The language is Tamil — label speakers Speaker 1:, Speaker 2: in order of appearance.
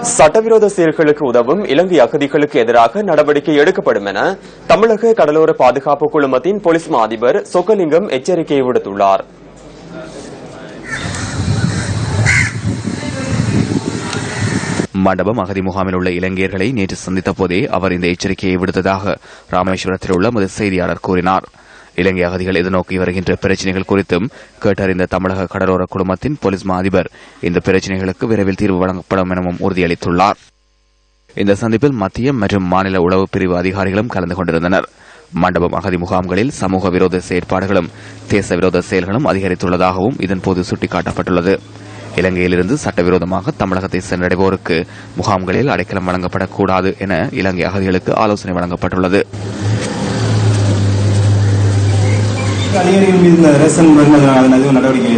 Speaker 1: சட்டவிரோத செயல்களுக்கு உதவும் இலங்கை அகதிகளுக்கு எதிராக நடவடிக்கை எடுக்கப்படும் என தமிழக கடலோர பாதுகாப்பு குழுமத்தின் போலீஸ் மா அதிபர் சொக்கலிங்கம் எச்சரிக்கை விடுத்துள்ளார்.
Speaker 2: மண்டபம் அகதி முகாமில் உள்ள இலங்கையர்களை நேற்று சந்தித்த போதே அவர் இந்த எச்சரிக்கையை விடுத்ததாக ராமேஸ்வரத்தில் உள்ள எமது செய்தியாளர் கூறினார். இலங்கை அகதிகள் எதிர்நோக்கி வருகின்ற பிரச்சினைகள் குறித்தும் கேட்டறிந்த தமிழக கடலோர குழுமத்தின் போலீஸ் மா அதிபர் இந்த பிரச்சினைகளுக்கு விரைவில் தீர்வு வழங்கப்படும் எனவும் உறுதியளித்துள்ளார். இந்த சந்திப்பில் மத்திய மற்றும் மாநில உளவு பிரிவு அதிகாரிகளும் கலந்து கொண்டிருந்தனர். மண்டபம் அகதி முகாம்களில் சமூக விரோத செயற்பாடுகளும் தேச விரோத செயல்களும் அதிகரித்துள்ளதாகவும் இதன்போது சுட்டிக்காட்டப்பட்டுள்ளது. இலங்கையிலிருந்து சட்டவிரோதமாக தமிழகத்தை சென்றடைவோருக்கு முகாம்களில் அடைக்கலம் வழங்கப்படக்கூடாது என இலங்கை அகதிகளுக்கு ஆலோசனை வழங்கப்பட்டுள்ளது.
Speaker 3: அதிகாரிகள் மீது ரேஷன் நடவடிக்கை